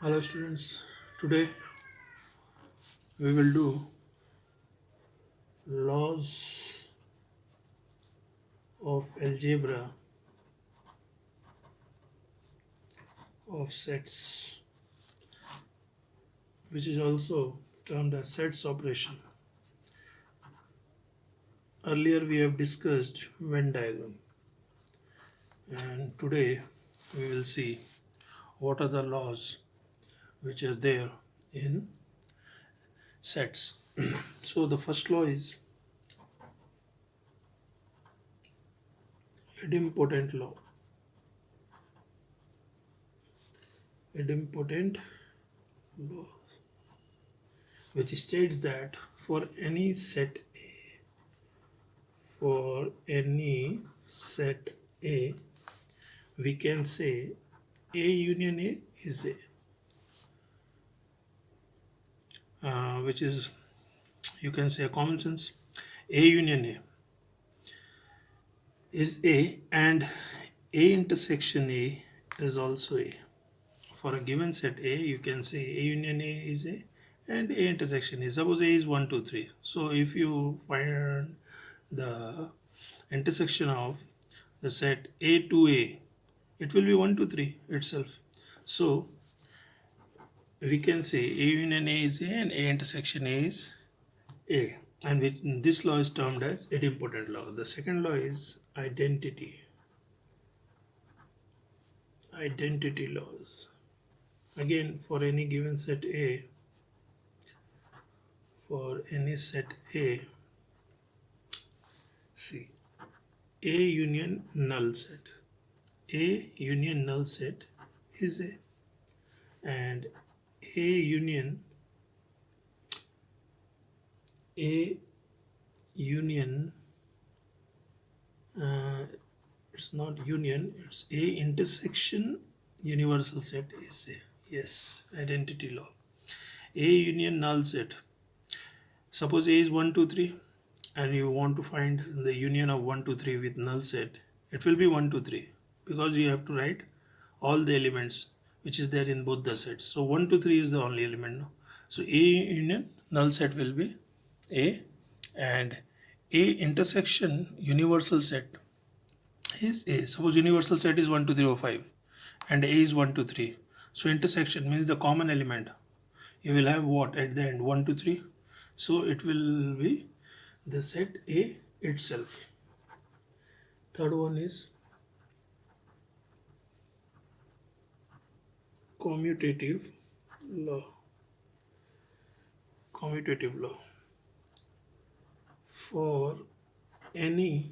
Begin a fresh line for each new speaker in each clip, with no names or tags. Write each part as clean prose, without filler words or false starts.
Hello students, today we will do laws of algebra of sets, which is also termed as sets operation. Earlier we have discussed Venn diagram, and today we will see what are the laws which are there in sets. So the first law is idempotent law. Idempotent law, which states that for any set A, we can say A union A is A, which is, you can say, a common sense. A union A is A, and A intersection A is also A. For a given set A, you can say A union A is A and A intersection A. Suppose A is 1, 2, 3. So if you find the intersection of the set A to A, it will be 1, 2, 3 itself. So we can say A union A is A and A intersection A is A, and which this law is termed as idempotent law. The second law is identity laws. Again, for any given set A, see, A union null set is A, and A union it's not union, it's A intersection universal set is A. Yes, identity law. A union null set. Suppose A is 1, 2, 3 and you want to find the union of 1, 2, 3 with null set. It will be 1, 2, 3 because you have to write all the elements which is there in both the sets. So 1, 2, 3 is the only element now. So A union null set will be A, and A intersection universal set is A. Suppose universal set is 1, 2, 3, or 5 and A is 1, 2, 3. So intersection means the common element. You will have what at the end? 1, 2, 3. So it will be the set A itself. Third one is commutative law. For any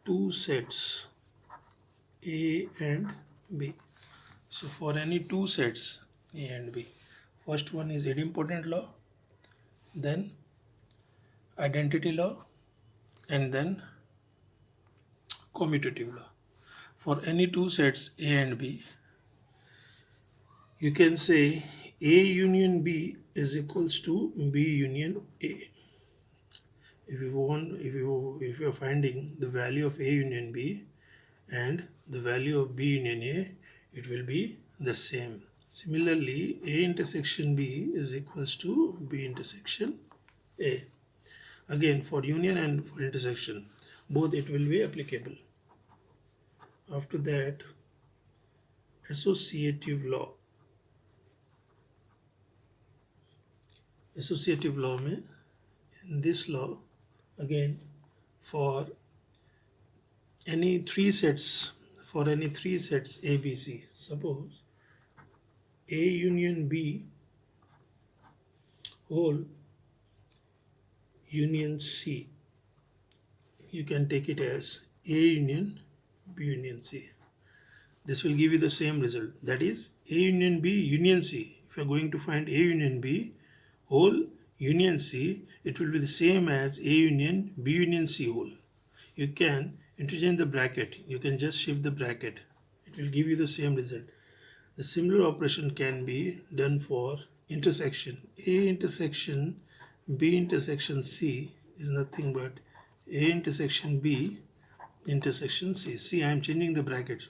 two sets A and B. So for any two sets A and B, first one is idempotent law, then identity law, and then commutative law. For any two sets A and B, you can say A union B is equals to B union A. If you are finding the value of A union B and the value of B union A, it will be the same. Similarly, A intersection B is equals to B intersection A. Again, for union and for intersection, both it will be applicable. After that, associative law. Associative law में, in this law, again, for any three sets ABC, suppose A union B whole union C, you can take it as A union B union C. This will give you the same result, that is A union B union C. If you are going to find A union B whole union C, it will be the same as A union B union C whole. You can interchange the bracket, you can just shift the bracket, it will give you the same result. The similar operation can be done for intersection. A intersection B intersection C is nothing but A intersection B intersection C. See, I am changing the brackets,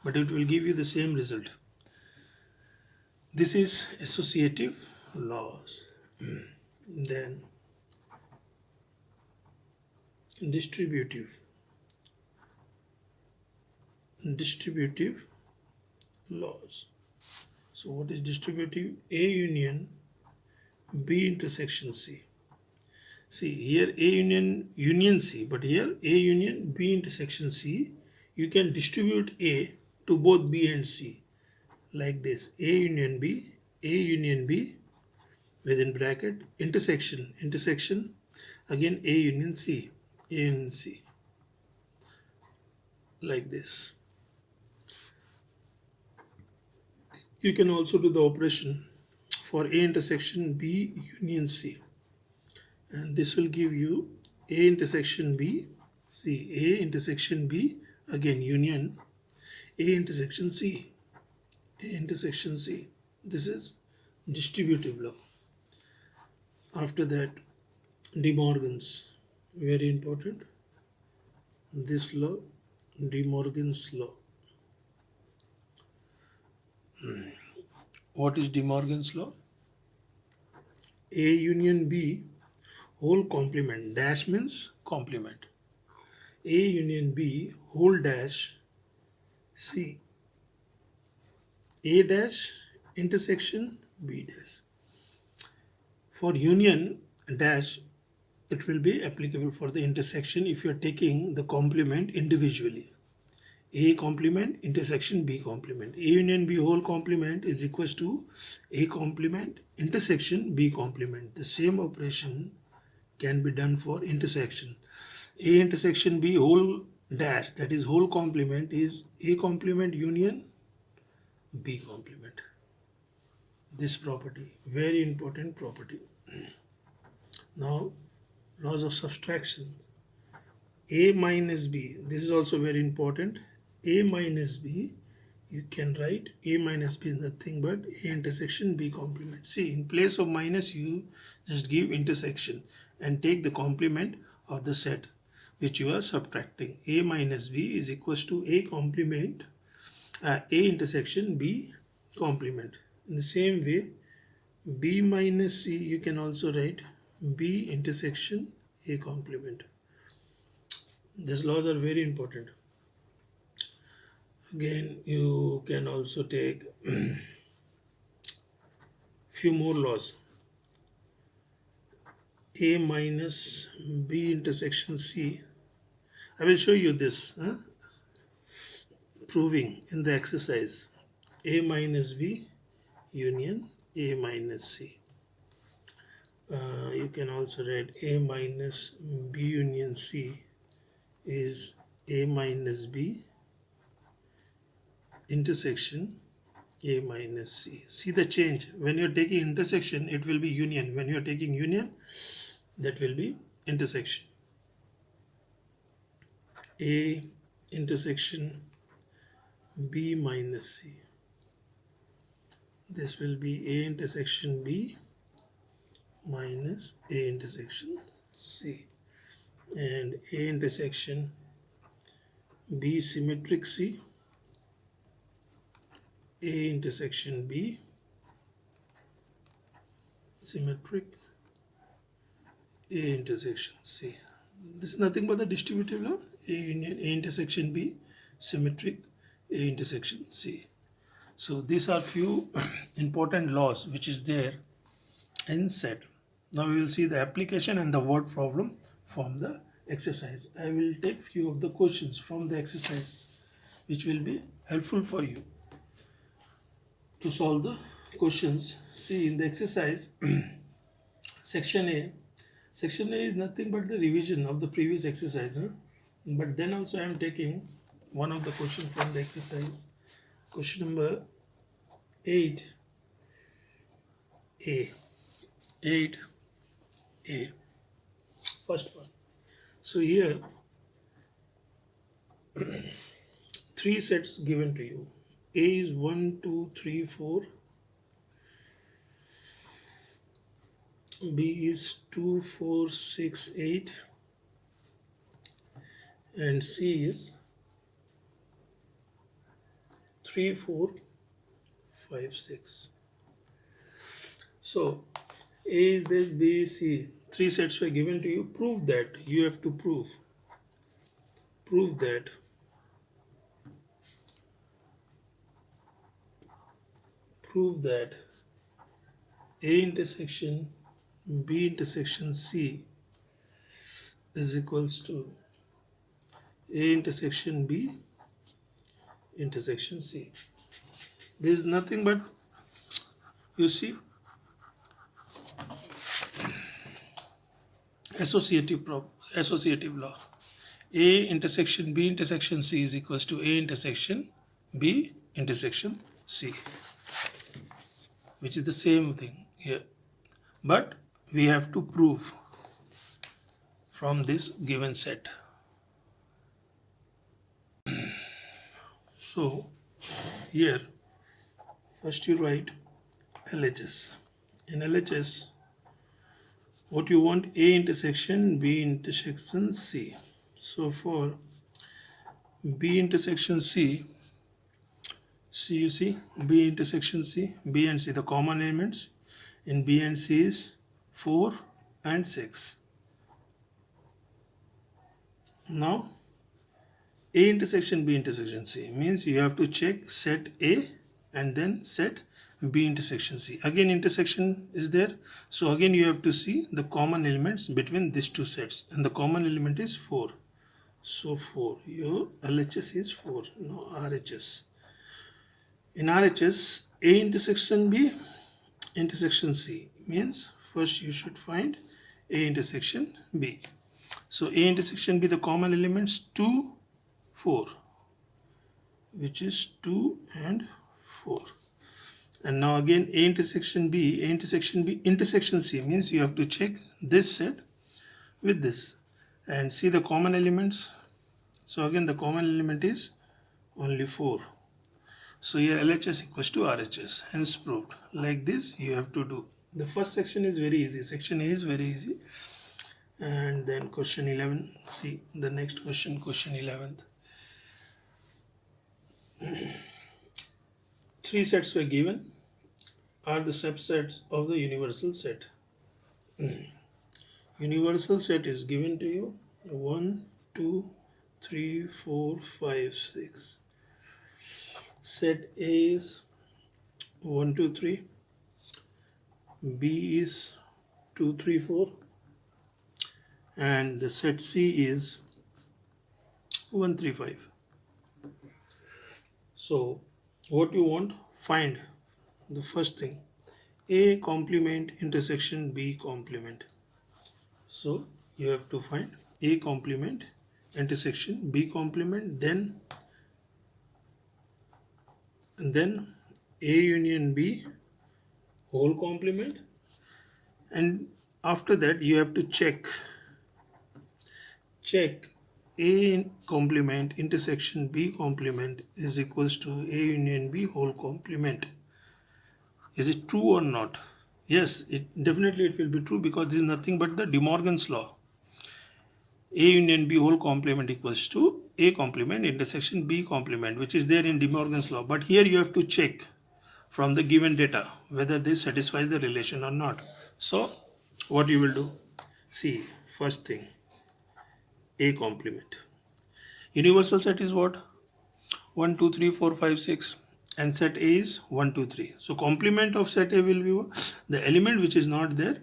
but it will give you the same result. This is associative laws. Then distributive laws. So what is distributive? A union B intersection C. See here A union C, but here A union B intersection C, you can distribute A to both B and C like this. A union B within bracket intersection again A union C like this. You can also do the operation for A intersection B union C, and this will give you A intersection B. See A intersection B again union A intersection C. This is distributive law. After that, De Morgan's, very important. This law, De Morgan's law. What is De Morgan's law? A union B whole complement. Dash means complement. A union B whole dash C. A dash intersection B dash. For union dash, it will be applicable for the intersection if you are taking the complement individually. A complement intersection B complement. A union B whole complement is equals to A complement intersection B complement. The same operation can be done for intersection. A intersection B whole dash, that is whole complement, is A complement union B complement. This property, very important property. Now, laws of subtraction. A minus B, this is also very important. A minus B, you can write A minus B is nothing but A intersection B complement. See, in place of minus, you just give intersection and take the complement of the set which you are subtracting. A minus B is equals to A complement A intersection B complement. In the same way, B minus C, you can also write B intersection A complement. These laws are very important. Again, you can also take few more laws. A minus B intersection C. I will show you this proving in the exercise. A minus B union A minus C. You can also write A minus B union C is A minus B intersection A minus C. See the change. When you're taking intersection, it will be union. When you're taking union, that will be intersection. A intersection B minus C. This will be A intersection B minus A intersection C. And A intersection B symmetric C. A intersection B symmetric A intersection C. This is nothing but the distributive law. A union A intersection B symmetric A intersection C. So these are few important laws which is there in set. Now we will see the application and the word problem from the exercise. I will take few of the questions from the exercise which will be helpful for you to solve the questions. See in the exercise section A is nothing but the revision of the previous exercise, but then also I am taking one of the questions from the exercise. Question number 8A. 8A. First one. So here 3 sets given to you. A is 1, 2, 3, 4. B is 2, 4, 6, 8. And C is 3, 4, 5, 6. So A is this, B is C. Three sets were given to you. Prove that. You have to prove that A intersection B intersection C is equals to A intersection B intersection C. There is nothing but, you see, associative law. A intersection B intersection C is equals to A intersection B intersection C, which is the same thing here. But we have to prove from this given set. So here first you write LHS. In LHS, what you want? A intersection B intersection C. So for B intersection C, you see B intersection C, B and C, the common elements in B and C is 4 and 6. Now A intersection B intersection C means you have to check set A and then set B intersection C. Again intersection is there, so again you have to see the common elements between these two sets, and the common element is 4. So 4, your LHS is 4. Now RHS. In RHS, A intersection B intersection C means first you should find A intersection B. So A intersection B, the common elements 2, 4, which is 2 and 4. And now again A intersection B intersection C means you have to check this set with this and see the common elements. So again the common element is only 4. So here LHS equals to RHS, hence proved. Like this you have to do. The first section is very easy. Section A is very easy. And then question 11. See the next question, question 11th. Three sets were given, are the subsets of the universal set. Universal set is given to you 1, 2, 3, 4, 5, 6. Set A is 1, 2, 3. B is 2, 3, 4. And the set C is 1, 3, 5. So what you want? Find the first thing, A complement intersection B complement. So you have to find A complement intersection B complement, then A union B whole complement, and after that you have to check A complement intersection B complement is equals to A union B whole complement. Is it true or not? Yes, definitely it will be true, because this is nothing but the De Morgan's law. A union B whole complement equals to A complement intersection B complement, which is there in De Morgan's law. But here you have to check from the given data whether this satisfies the relation or not. So what you will do? See, first thing, A complement. Universal set is what? 1, 2, 3, 4, 5, 6. And set A is 1, 2, 3. So complement of set A will be what? The element which is not there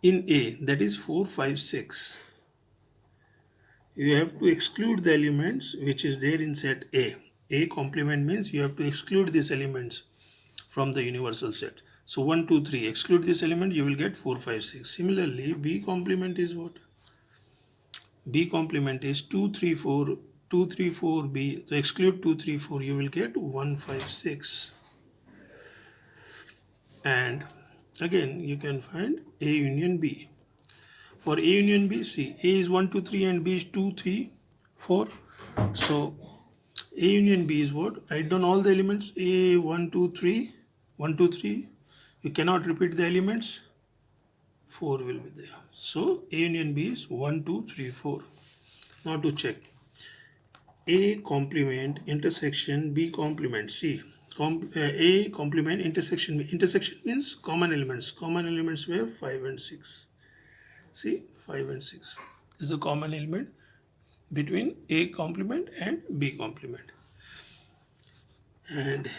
in A, that is 4, 5, 6. You have to exclude the elements which is there in set A. A complement means you have to exclude these elements from the universal set. So 1, 2, 3. Exclude this element, you will get 4, 5, 6. Similarly, B complement is what? B complement is 2, 3, 4. 2, 3, 4 B. So exclude 2, 3, 4. You will get 1, 5, 6. And again, you can find A union B. For A union B, see, A is 1, 2, 3 and B is 2, 3, 4. So A union B is what? Write down all the elements. A 1, 2, 3, 1, 2, 3. You cannot repeat the elements. 4 will be there. So A union B is 1, 2, 3, 4. Now to check. A complement intersection B complement. See, A complement intersection. Intersection means common elements. Common elements were 5 and 6. See, 5 and 6 is the common element between A complement and B complement. And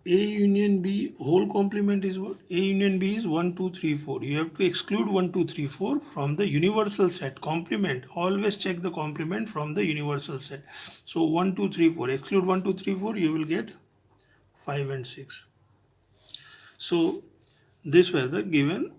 A union B whole complement is what? A union B is 1, 2, 3, 4. You have to exclude 1, 2, 3, 4 from the universal set. Complement. Always check the complement from the universal set. So 1, 2, 3, 4. Exclude 1, 2, 3, 4. You will get 5 and 6. So these were the given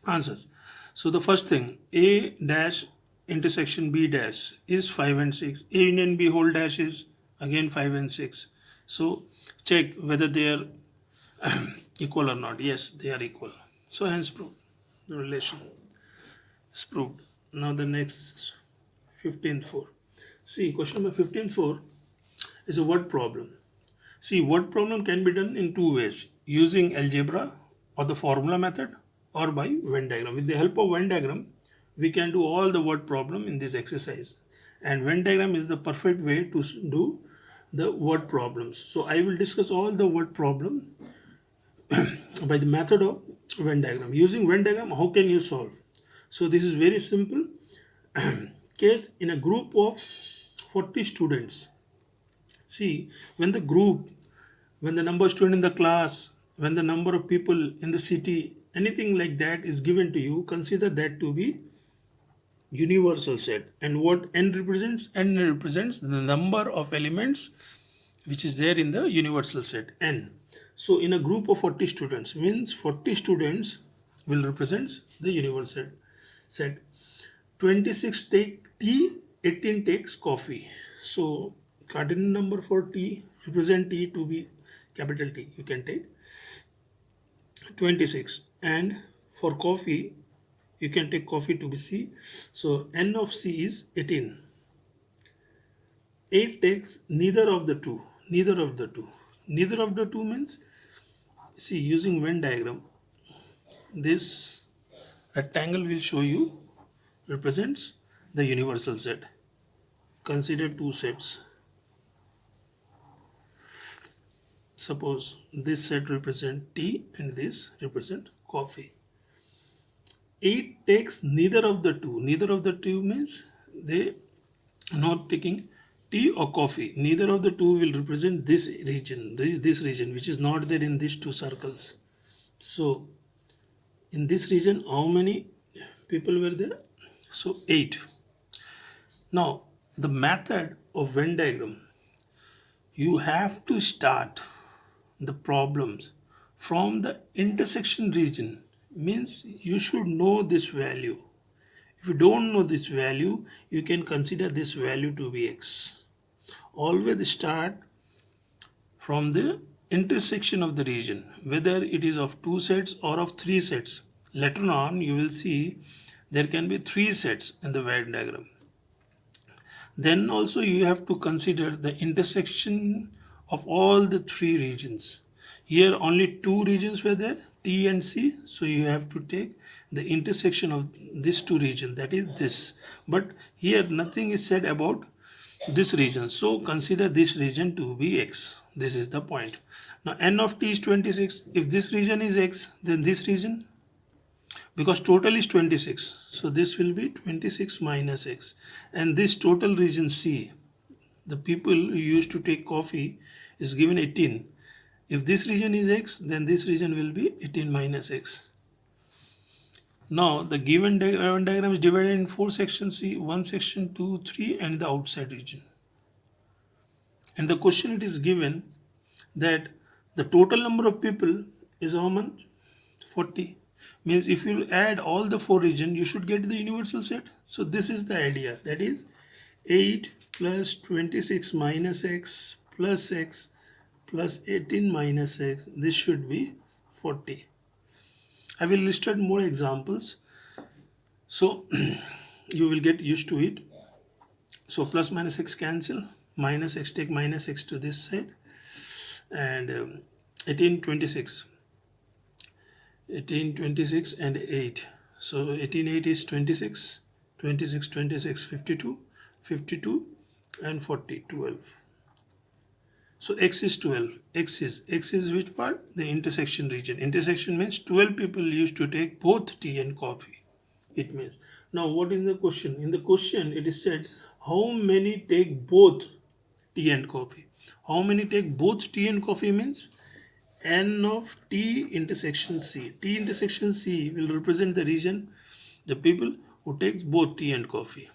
answers. So the first thing, A dash intersection B dash is 5 and 6. A union B whole dash is again 5 and 6. So check whether they are equal or not. Yes, they are equal. So hence proved. The relation is proved. Now the next 15th 4. See, question number 15th 4 is a word problem. See, word problem can be done in two ways, using algebra or the formula method or by Venn diagram. With the help of Venn diagram, we can do all the word problem in this exercise. And Venn diagram is the perfect way to do the word problems. So I will discuss all the word problem by the method of Venn diagram. Using Venn diagram, how can you solve? So this is very simple. Case in a group of 40 students. See, when the number of students in the class, when the number of people in the city, anything like that is given to you, consider that to be universal set. And what n represents? N represents the number of elements which is there in the universal set, n. So in a group of 40 students, means 40 students will represent the universal set. 26 take tea, 18 takes coffee. So cardinal number for T, represent T to be capital T. You can take 26. And for coffee, you can take coffee to be C. So N of C is 18. 8 takes neither of the two. Neither of the two. Neither of the two means, see, using Venn diagram, this rectangle will show you represents the universal set. Consider two sets. Suppose this set represent tea and this represent coffee. 8 takes neither of the two. Neither of the two means they are not taking tea or coffee. Neither of the two will represent this region, this region which is not there in these two circles. So in this region, how many people were there? So 8. Now the method of Venn diagram, you have to start the problems from the intersection region. Means you should know this value. If you don't know this value, you can consider this value to be x. Always start from the intersection of the region, whether it is of 2 sets or of 3 sets. Later on, you will see there can be 3 sets in the Venn diagram. Then also you have to consider the intersection of all the 3 regions. Here only 2 regions were there, T and C. So you have to take the intersection of these 2 regions, that is this. But here nothing is said about this region. So consider this region to be X. This is the point. Now N of T is 26. If this region is X, then this region, because total is 26, so this will be 26 minus x. And this total region C, the people who used to take coffee, is given 18. If this region is x, then this region will be 18 minus x. Now the given diagram is divided in 4 sections. See, 1 section, 2, 3 and the outside region. And the question it is given that the total number of people is how much? 40. Means if you add all the 4 regions, you should get the universal set. So this is the idea, that is 8 plus 26 minus x plus 18 minus x. This should be 40. I will list out more examples, so you will get used to it. So plus minus x cancel, minus x, take minus x to this side, and 18, 26 and 8. So 18, 8 is 26, 52 and 40, 12. So x is 12. X is which part? The intersection region. Intersection means 12 people used to take both tea and coffee. It means. Now what is the question? In the question it is said how many take both tea and coffee. How many take both tea and coffee means n of t intersection c. T intersection c will represent the region, the people who takes both tea and coffee,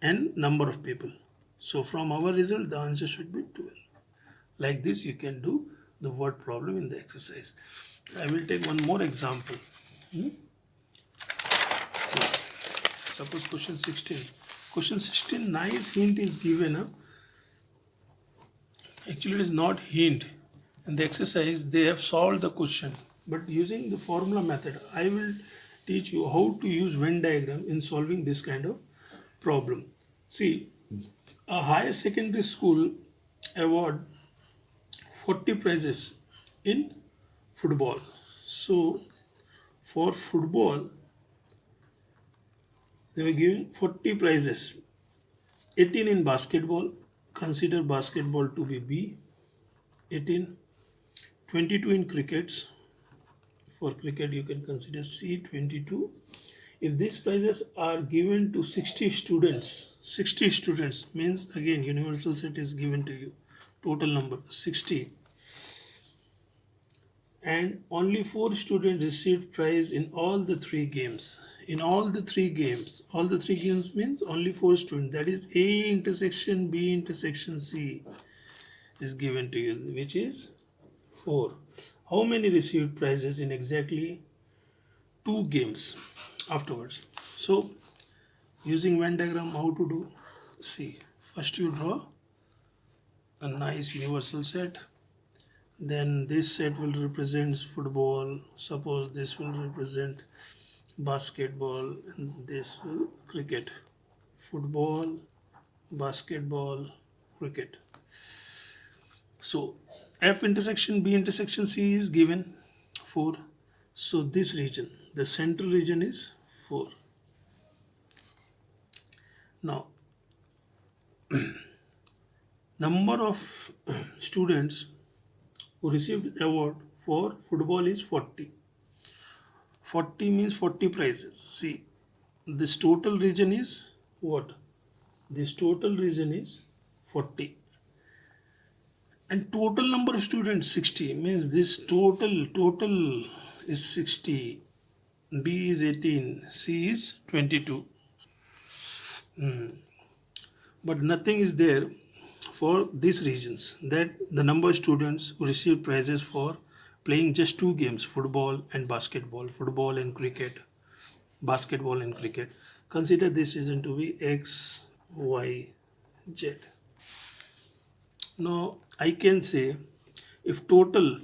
and number of people. So from our result the answer should be 12. Like this you can do the word problem in the exercise. I will take one more example. Suppose question 16. Question 16, nice hint is given. Actually it is not hint. In the exercise they have solved the question. But using the formula method, I will teach you how to use Venn diagram in solving this kind of problem. See, a higher secondary school award 40 prizes in football. So for football they were giving 40 prizes. 18 in basketball, consider basketball to be B. 18. 22 in crickets, for cricket you can consider C. 22. If these prizes are given to 60 students means again universal set is given to you, total number 60, and only 4 students received prize in all the 3 games. In all the 3 games, all the 3 games means only 4 students, that is A intersection B intersection C is given to you, which is 4. How many received prizes in exactly 2 games afterwards? So using Venn diagram, how to do? See, first you draw a nice universal set, then this set will represent football, suppose this will represent basketball, and this will cricket. Football, basketball, cricket. So F intersection B intersection C is given 4. So this region, the central region is 4. Now number of students who received award for football is 40. 40 means 40 prizes. See, this total region is what? This total region is 40. And total number of students 60 means this total is 60. B is 18, C is 22. But nothing is there for these regions, that the number of students who receive prizes for playing just 2 games, football and basketball, football and cricket, basketball and cricket. Consider this region to be X, Y, Z. Now I can say if total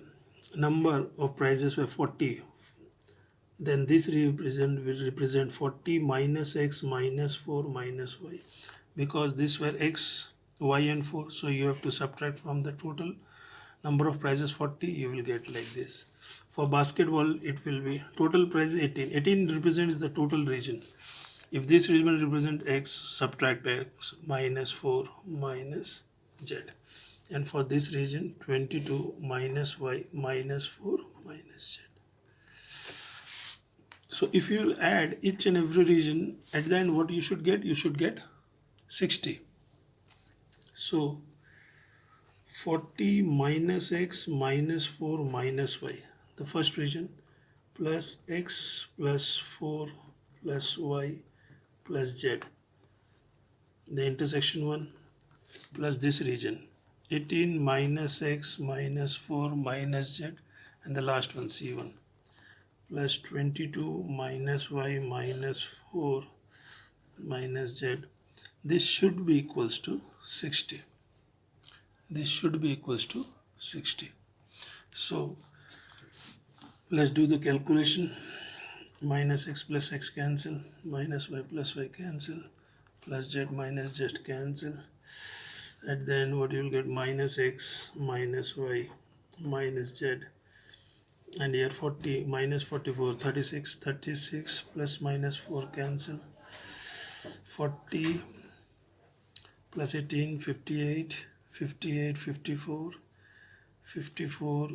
number of prizes were 40, then this will represent 40 minus X minus 4 minus Y, because these were X, Y and 4, so you have to subtract from the total number of prizes 40, you will get like this. For basketball it will be total prize 18. 18 represents the total region. If this region represents X, subtract X minus 4 minus Z. And for this region 22 minus Y minus 4 minus Z. So if you add each and every region, at the end what you should get? You should get 60. So 40 minus X minus 4 minus Y, the first region, plus X plus 4 plus Y plus Z, the intersection one, plus this region, 18 minus X minus 4 minus Z, and the last one C1, plus 22 minus Y minus 4 minus Z. This should be equals to 60. This should be equals to 60. So let's do the calculation. Minus X plus X cancel, minus Y plus Y cancel, plus Z minus Z cancel. At the end what you will get? Minus X minus Y minus Z, and here 40 minus 44, 36, 36 plus minus 4 cancel, 40 plus 18, 58, 58, 54, 54,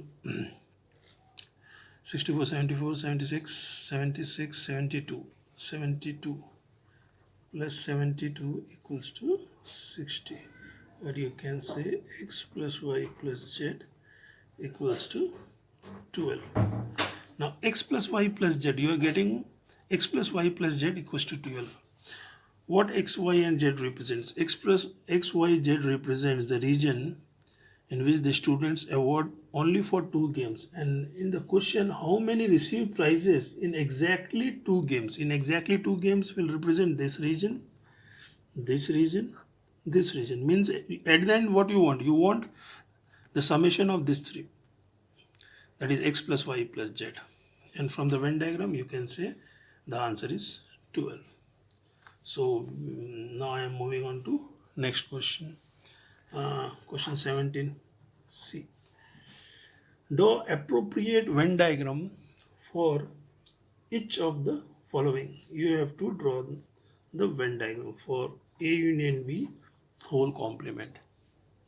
64, 74, 76, 76, 72. 72 plus 72 equals to 60. Or you can say x plus y plus z equals to 12. Now x plus y plus z, you are getting x plus y plus z equals to 12. What x, y and z represents? X plus x, y, z represents the region in which the students award only for 2 games. And in the question, how many received prizes in exactly 2 games? In exactly 2 games will represent this region, this region, this region. Means at the end what you want? You want the summation of these 3. That is x plus y plus z. And from the Venn diagram you can say the answer is 12. So now I am moving on to next question. Question 17. See. Draw appropriate Venn diagram for each of the following. You have to draw the Venn diagram for A union B whole complement.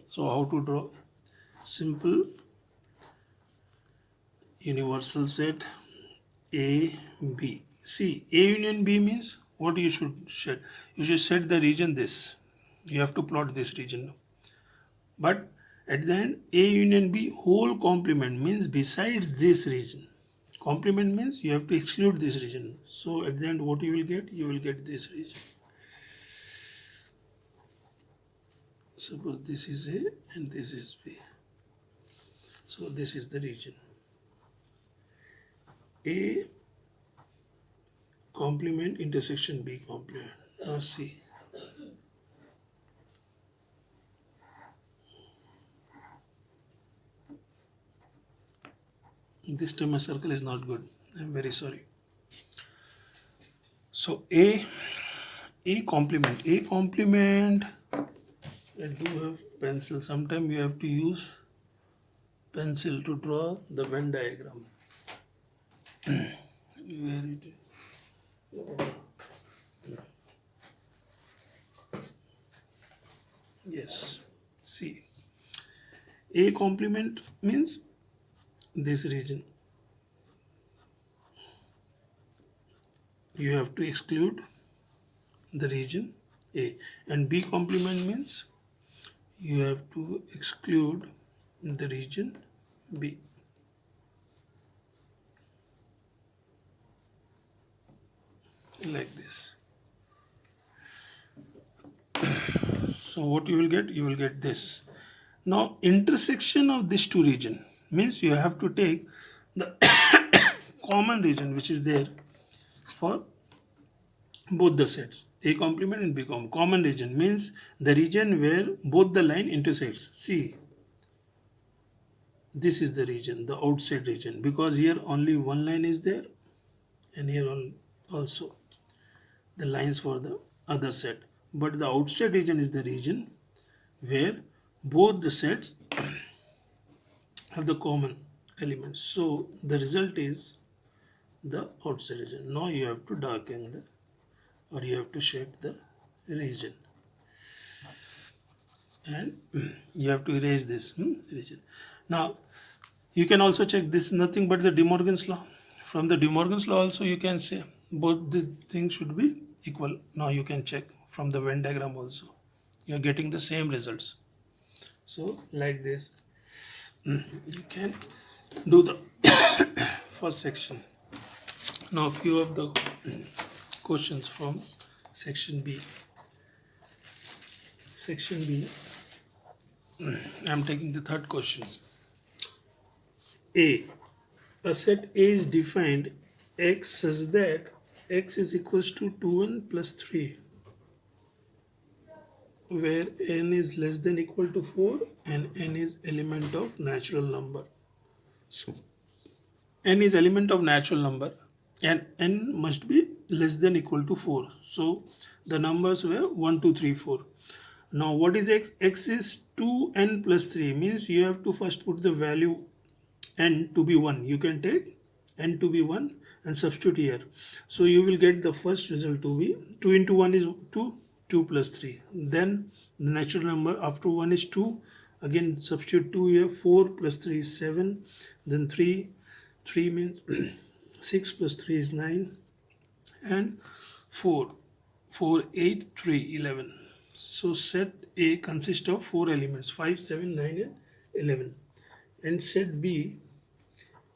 So how to draw? Simple universal set A, B. See, A union B means what you should set? You should set the region this. You have to plot this region. But at the end, A union B whole complement means besides this region. Complement means you have to exclude this region. So at the end, what you will get? You will get this region. Suppose this is A and this is B. So this is the region. A complement intersection B complement. Now see. This time my circle is not good. I'm very sorry. So A complement. A complement. I do have pencil. Sometimes you have to use pencil to draw the Venn diagram. Where it is? Yes. See. A complement means this region. You have to exclude the region A. And B complement means you have to exclude the region B. Like this. So what you will get? You will get this. Now intersection of these 2 regions means you have to take the common region which is there for both the sets. A complement and B complement. Common region means the region where both the line intersects. See, this is the region, the outside region, because here only one line is there and here also the lines for the other set. But the outside region is the region where both the sets have the common elements. So the result is the outside region. Now you have to darken the, or you have to shade the region. And you have to erase this region. Now you can also check this is nothing but the De Morgan's law. From the De Morgan's law also you can say both the things should be equal. Now you can check from the Venn diagram also. You are getting the same results. So like this you can do the first section. Now a few of the questions from section B. Section B, I am taking the third question. A set A is defined x such that x is equals to 2n plus 3, where n is less than equal to 4 and n is element of natural number. So n is element of natural number and n must be less than equal to 4. So the numbers were 1, 2, 3, 4. Now what is x? X is 2n plus 3, means you have to first put the value n to be 1. You can take n to be 1 and substitute here. So you will get the first result to be 2 into 1 is 2, 2 plus 3. Then the natural number after 1 is 2, Again substitute 2 here. 4 plus 3 is 7. Then 3 means 6 plus 3 is 9. And 4 8 3 11. So set A consists of 4 elements 5 7 9 and 11. And set B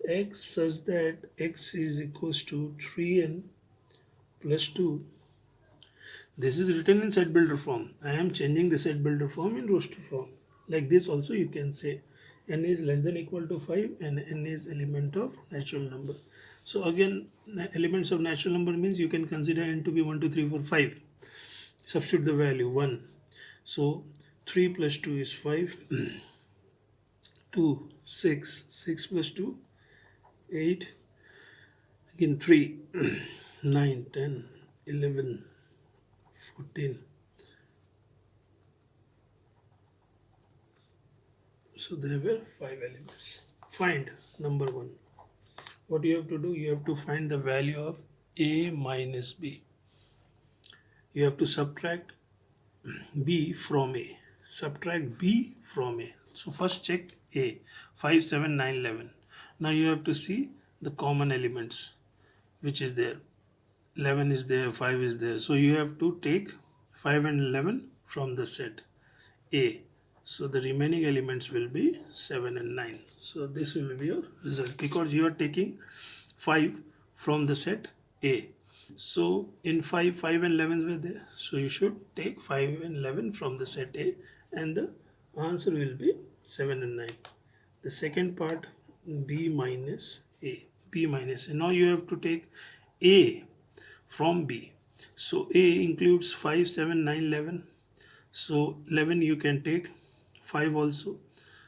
x such that x is equals to 3n plus 2. This is written in set builder form. I am changing the set builder form in roster form. Like this also you can say n is less than equal to 5 and n is element of natural number. So again, elements of natural number means you can consider n to be 1 2 3 4 5. Substitute the value 1. So 3 plus 2 is 5. 2 6 6 plus 2 8. Again 3 9 10 11 14. So there were 5 elements. Find number 1. What you have to do, you have to find the value of a minus b. You have to subtract b from a. Subtract b from a. So first check a. 5 7 9 11. Now you have to see the common elements which is there. 11 is there, 5 is there. So you have to take 5 and 11 from the set A. So the remaining elements will be 7 and 9. So this will be your result because you are taking 5 from the set A. So in 5 and 11 were there. So you should take 5 and 11 from the set A and the answer will be 7 and 9. The second part, B minus A. B minus A. Now you have to take A from B. So A includes 5, 7, 9, 11. So 11 you can take 5 also.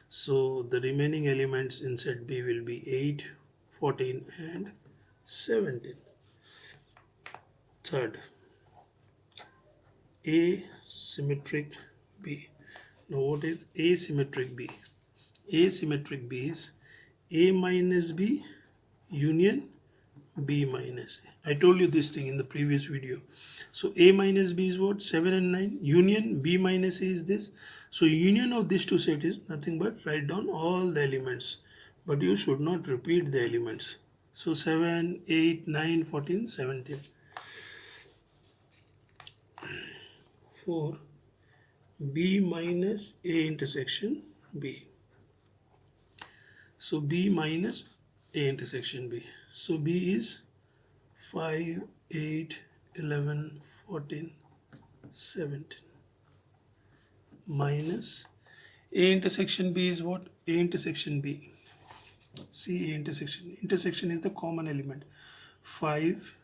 So the remaining elements in set B will be 8, 14 and 17. Third, asymmetric B. Now what is asymmetric B? Asymmetric B is A minus B union B minus A. I told you this thing in the previous video. So A minus B is what? 7 and 9. Union B minus A is this. So union of these two sets is nothing but write down all the elements. But you should not repeat the elements. So 7, 8, 9, 14, 17. 4. B minus A intersection B. So B minus A intersection B. So B is 5, 8, 11, 14, 17. Minus A intersection B is what? A intersection B. See A intersection. Intersection is the common element. 5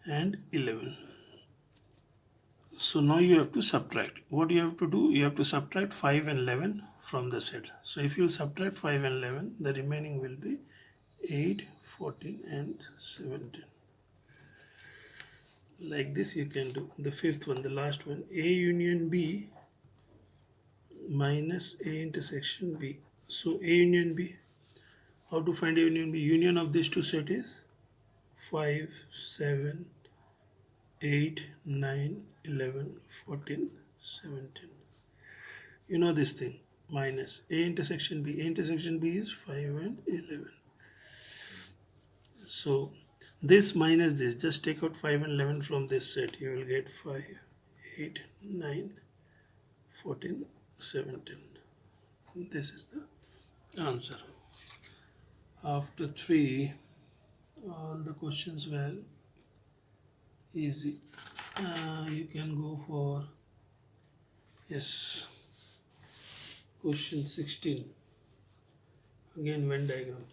and 11. So now you have to subtract. What you have to do? You have to subtract 5 and 11 from the set. So if you subtract 5 and 11, the remaining will be 8, 14 and 17. Like this you can do. The fifth one, the last one, A union B minus A intersection B. So A union B, how to find A union B? Union of these two sets is 5, 7, 8, 9, 11, 14, 17. You know this thing. Minus A intersection B. A intersection B is 5 and 11. So this minus this, just take out 5 and 11 from this set. You will get 5, 8, 9, 14, 17. This is the answer. After 3, all the questions were easy. You can go for, yes, question 16. Again Venn diagram.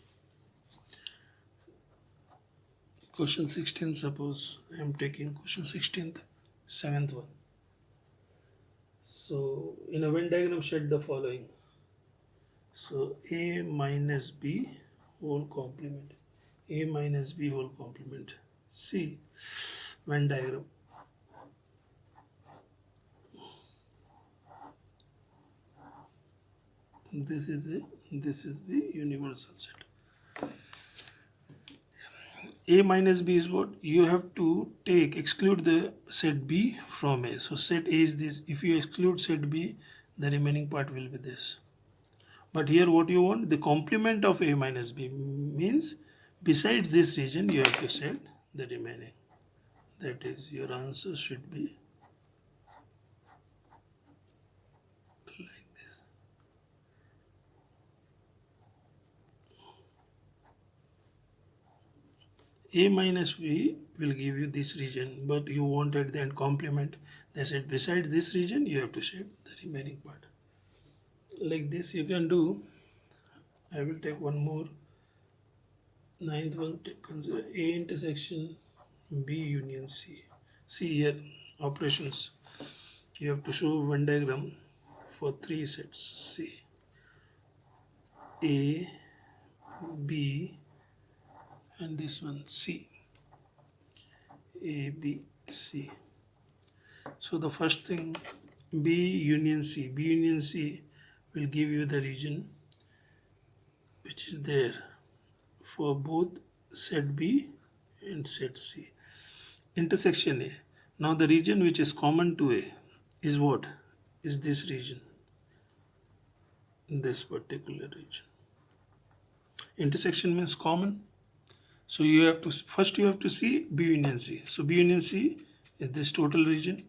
Question 16, suppose I am taking question 16th, 7th one. So in a Venn diagram set the following. So A minus B whole complement. A minus B whole complement. See Venn diagram. This is the universal set. A minus B is what? You have to exclude the set B from A. So set A is this. If you exclude set B, the remaining part will be this. But here what you want, the complement of A minus B means besides this region you have to set the remaining. That is, your answer should be like this. A minus B will give you this region, but you wanted the end complement. They said besides this region you have to set the remaining part. Like this you can do. I will take one more. Ninth one, consider A intersection B union C. See here, operations. You have to show Venn diagram for 3 sets. C, A, B, and this one C. A, B, C. So the first thing, B union C. B union C will give you the region which is there for both set B and set C. Intersection A. Now the region which is common to A is what? Is this region. This particular region. Intersection means common. So you have to first you have to see B union C. So B union C is this total region.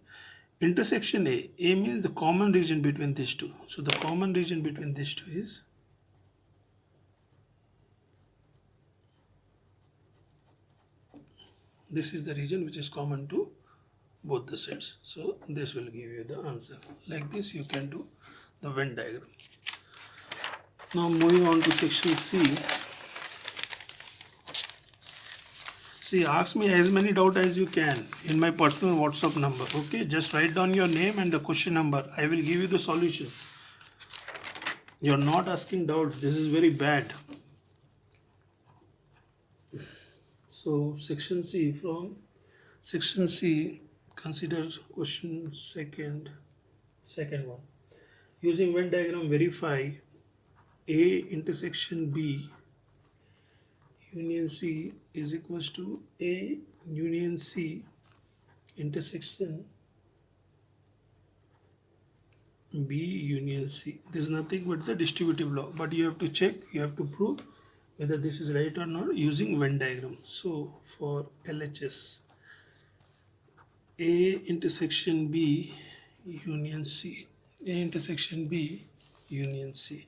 Intersection A. A means the common region between these two. So the common region between these two is this is the region which is common to both the sets. So this will give you the answer. Like this you can do the Venn diagram. Now moving on to section C. See, ask me as many doubts as you can in my personal WhatsApp number. Okay, just write down your name and the question number. I will give you the solution. You are not asking doubts. This is very bad. So section C, from section C, consider question second one. Using Venn diagram, verify A intersection B union C is equals to A union C intersection B union C. This is nothing but the distributive law, but you have to check, you have to prove whether this is right or not using Venn diagram. So for LHS, A intersection B union C, A intersection B union C.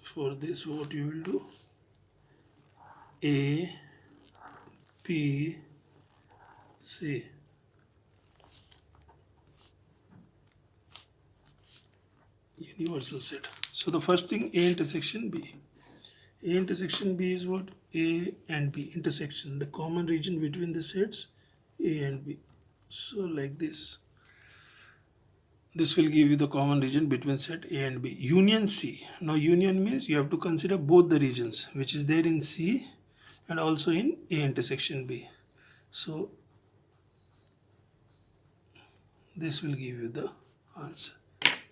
For this what you will do, A, B, C. Universal set. So the first thing, A intersection B. A intersection B is what? A and B intersection, the common region between the sets A and B. So like this. This will give you the common region between set A and B. Union C. Now union means you have to consider both the regions which is there in C and also in A intersection B. So this will give you the answer.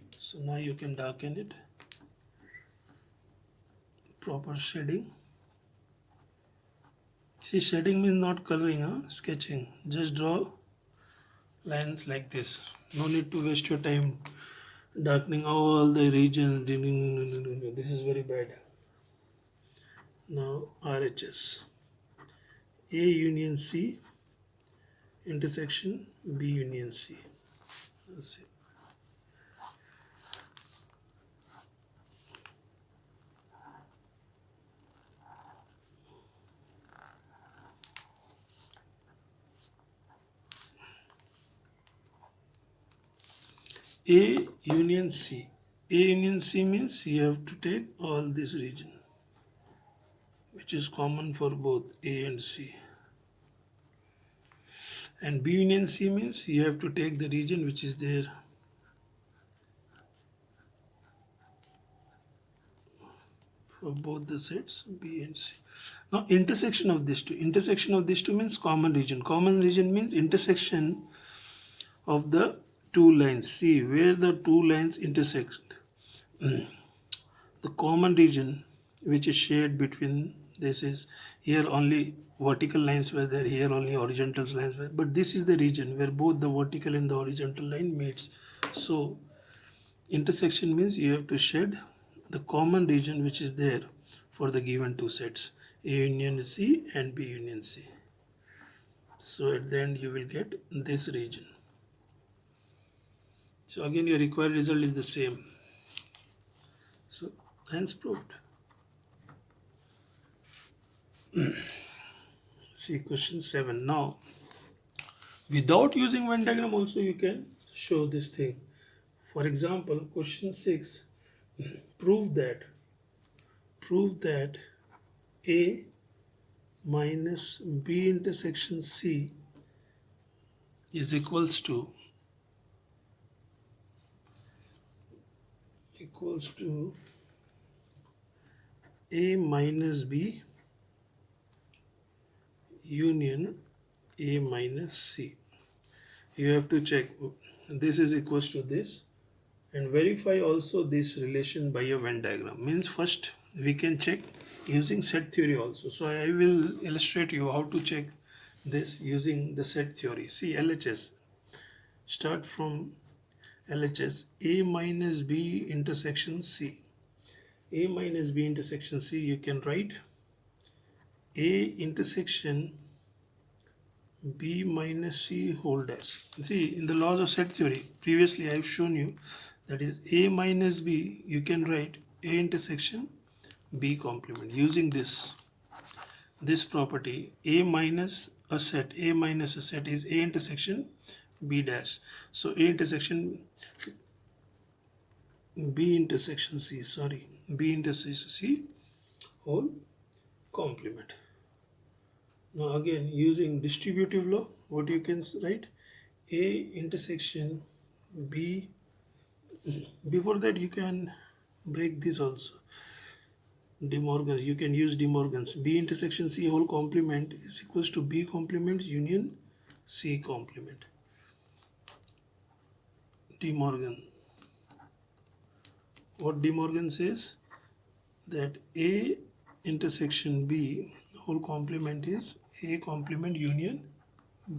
So now you can darken it. Proper shading. See, shading means not coloring, sketching. Just draw lines like this. No need to waste your time darkening all the regions. This is very bad. Now RHS. A union C intersection B union C. Let's see. A union C. A union C means you have to take all this region which is common for both A and C. And B union C means you have to take the region which is there for both the sets B and C. Now intersection of these two. Intersection of these two means common region. Common region means intersection of the two lines. See where the two lines intersect. The common region which is shared between this is here only vertical lines were there, here only horizontal lines were, but this is the region where both the vertical and the horizontal line meets. So intersection means you have to shed the common region which is there for the given two sets, A union C and B union C. So at the end you will get this region. So again your required result is the same. So hence proved. See question 7. Now without using Venn diagram also you can show this thing. For example, question 6, prove that A minus B intersection C is equals to A minus B union A minus C. You have to check this is equals to this and verify also this relation by a Venn diagram. Means first we can check using set theory also. So I will illustrate you how to check this using the set theory. See LHS. Start from LHS. A minus B intersection C. A minus B intersection C, you can write A intersection B minus C whole dash. See, in the laws of set theory, previously I have shown you that is A minus B, you can write A intersection B complement using this property. A minus a set is A intersection B dash. So A intersection B intersection C whole complement. Now again using distributive law, what you can write? A intersection B. Before that you can break this also. De Morgan's, you can use De Morgan's. B intersection C whole complement is equals to B complement union C complement. De Morgan. What De Morgan says? That A intersection B whole complement is A complement union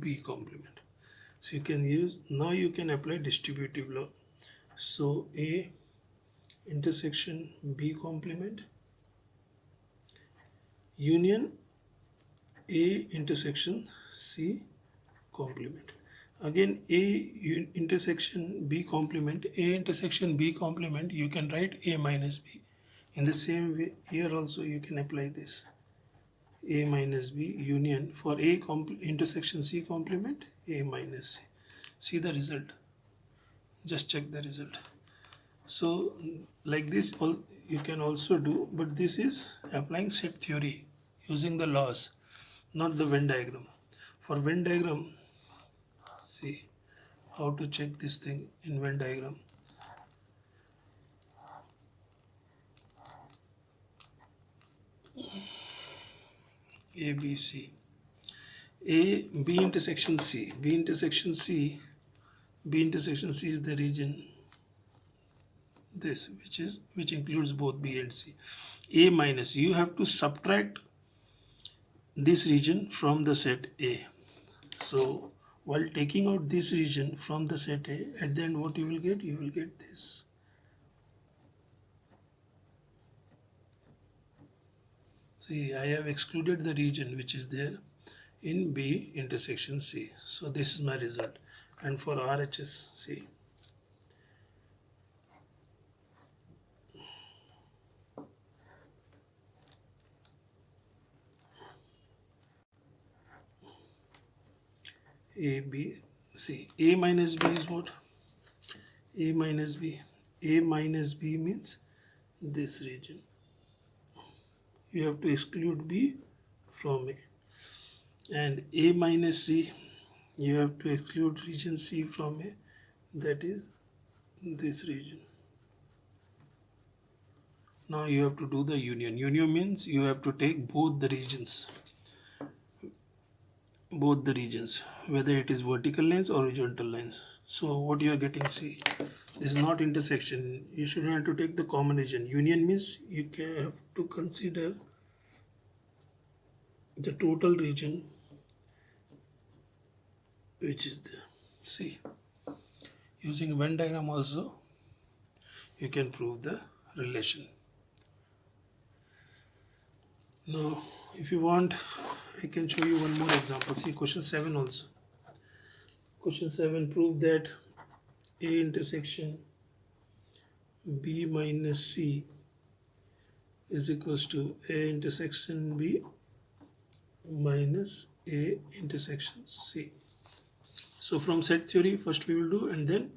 B complement. So you can use, now you can apply distributive law. So A intersection B complement union A intersection C complement. Again intersection B complement, A intersection B complement, you can write A minus B. In the same way here also you can apply this. A minus B union for A intersection C complement A minus C. See the result. Just check the result. So like this all you can also do, but this is applying set theory using the laws, not the Venn diagram. For Venn diagram, see how to check this thing in Venn diagram. A, B, C. A, B intersection C. B intersection C is the region this which includes both B and C. A minus, you have to subtract this region from the set A. So while taking out this region from the set A, at the end what you will get? You will get this. See, I have excluded the region which is there in B intersection C. So this is my result. And for RHS, see. A, B, C. A minus B is what? A minus B. A minus B means this region. You have to exclude B from A. And A minus C, you have to exclude region C from A. That is this region. Now you have to do the union. Union means you have to take both the regions, whether it is vertical lines or horizontal lines. So what you are getting, see, this is not intersection. You should have to take the common region. Union means you have to consider the total region which is there. See, using Venn diagram also you can prove the relation. Now, if you want, I can show you one more example. See, question 7 also. Question 7, prove that A intersection B minus C is equals to A intersection B minus A intersection C. So from set theory, first we will do, and then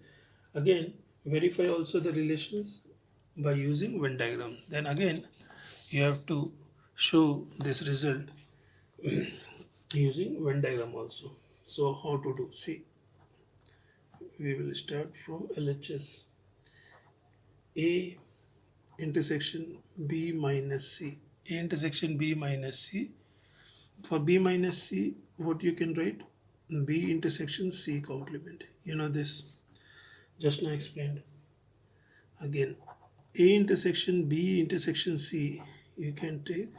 again verify also the relations by using Venn diagram. Then again you have to show this result using Venn diagram also. So how to do? See, we will start from LHS. A intersection B minus C. A intersection B minus C. For B minus C, what you can write? B intersection C complement. You know this. Just now explained. Again, A intersection B intersection C. You can take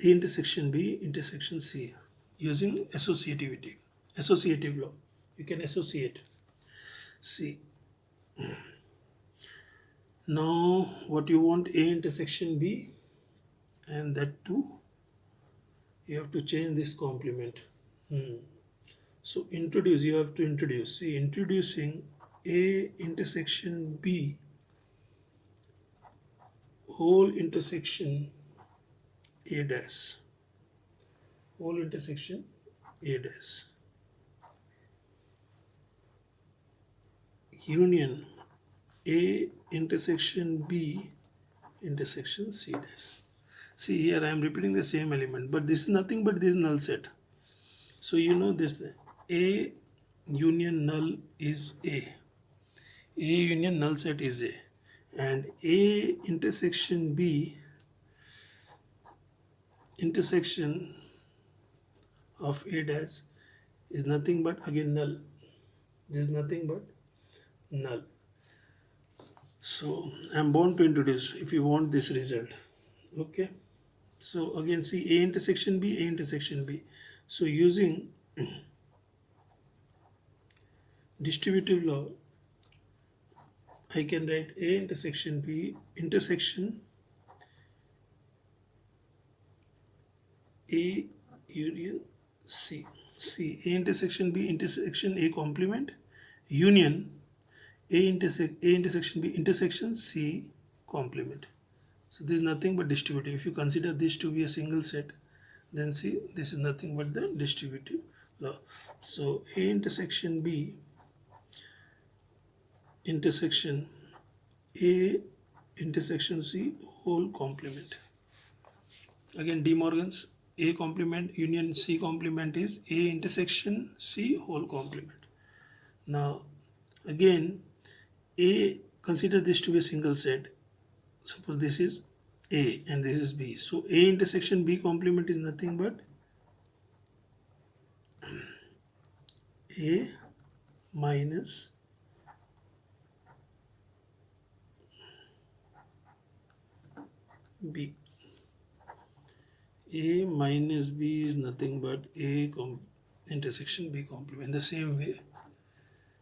A intersection B intersection C using associative law. You can associate. See. Now what you want, A intersection B, and that too you have to change this complement. So you have to introduce. See, introducing A intersection B whole intersection A dash. Whole intersection A dash. Union A intersection B intersection C dash. See, here I am repeating the same element, but this is nothing but this null set. So you know this, A union null is A. A union null set is A. And A intersection B intersection of A dash is nothing but again null. This is nothing but null. So I am bound to introduce if you want this result. Okay. So again, see, A intersection B, A intersection B. So using distributive law, I can write A intersection B intersection A union C. See, A intersection B intersection A complement union A intersection B intersection C complement. So this is nothing but distributive. If you consider this to be a single set, then see, this is nothing but the distributive law. So A intersection B intersection A intersection C whole complement. Again, De Morgan's A complement union C complement is A intersection C whole complement. Now again, A, consider this to be a single set. Suppose this is A and this is B. So A intersection B complement is nothing but A minus B. A minus B is nothing but A intersection B complement. In the same way,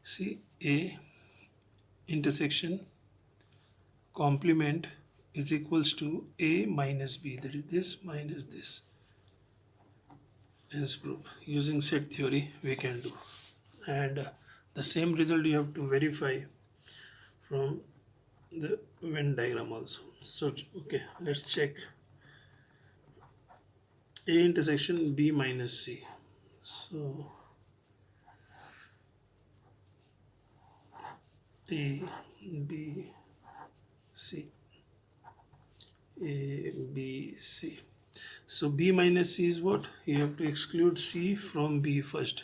see, A intersection complement is equals to A minus B. That is this minus this. Hence proof. Using set theory we can do. And the same result you have to verify from the Venn diagram also. So okay, let's check. A intersection B minus C. So A B C. A B C. So B minus C is what? You have to exclude C from B first.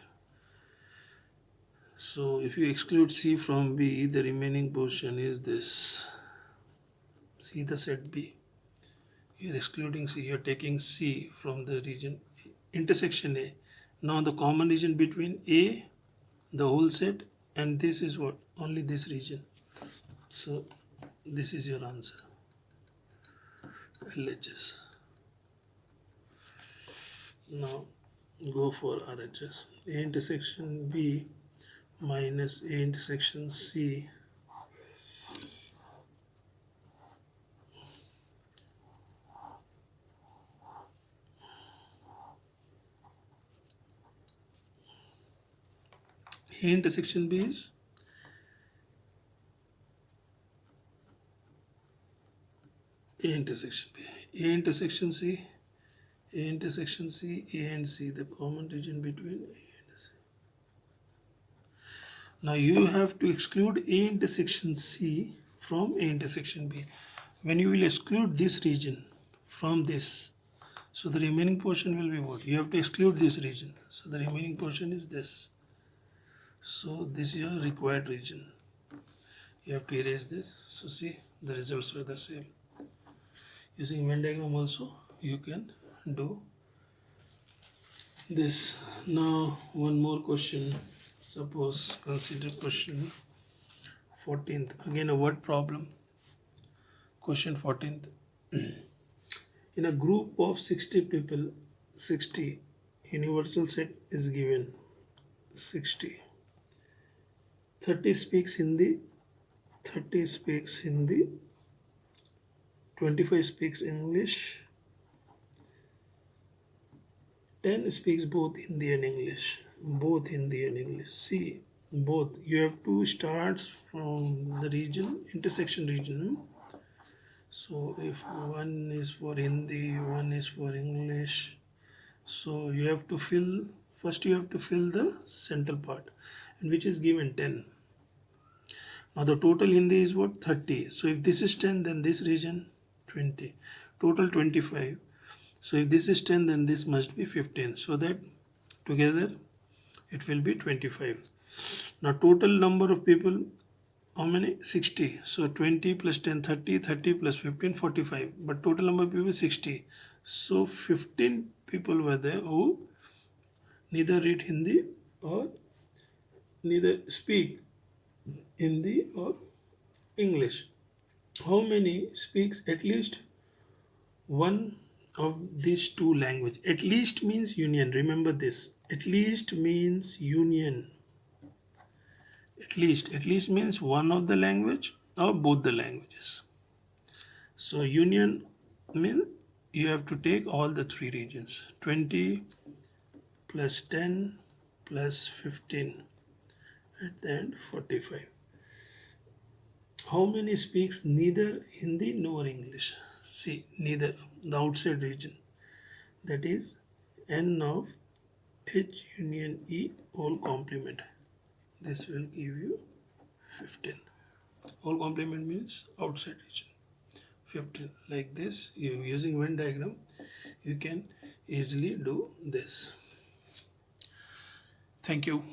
So if you exclude C from B, the remaining portion is this. See the set B. You are excluding C. You are taking C from the region intersection A. Now the common region between A, the whole set, and this is what? Only this region. So this is your answer. LHS. Now go for RHS. A intersection B minus A intersection C A intersection B is A intersection B. A intersection C, A intersection C, A and C, the common region between A and C. Now you have to exclude A intersection C from A intersection B. When you will exclude this region from this, so the remaining portion will be what? You have to exclude this region. So the remaining portion is this. So this is your required region. You have to erase this. So see, the results were the same. Using Venn diagram also, you can do this. Now one more question. Suppose consider question 14th. Again a word problem. Question 14th. In a group of 60 people, 60 universal set is given. 60. 30 speaks Hindi, 30 speaks Hindi, 25 speaks English, 10 speaks both Hindi and English. Both Hindi and English. See, both. You have to start from the region, intersection region. So if one is for Hindi, one is for English. So you have to fill, first you have to fill the central part, and which is given 10. Now the total Hindi is what? 30. So if this is 10, then this region 20. Total 25. So if this is 10, then this must be 15. So that together it will be 25. Now total number of people, how many? 60. So 20 plus 10, 30, 30 plus 15, 45. But total number of people 60. So 15 people were there who neither read Hindi or neither speak Hindi or English. How many speaks at least one of these two language? At least means union. Remember this. At least means union. At least means one of the language or both the languages. So union means you have to take all the three regions. 20 plus 10 plus 15. At the end 45. How many speaks neither Hindi nor English? See, neither, the outside region. That is n of H union E whole complement. This will give you 15. Whole complement means outside region. 15. Like this, you using Venn diagram, you can easily do this. Thank you.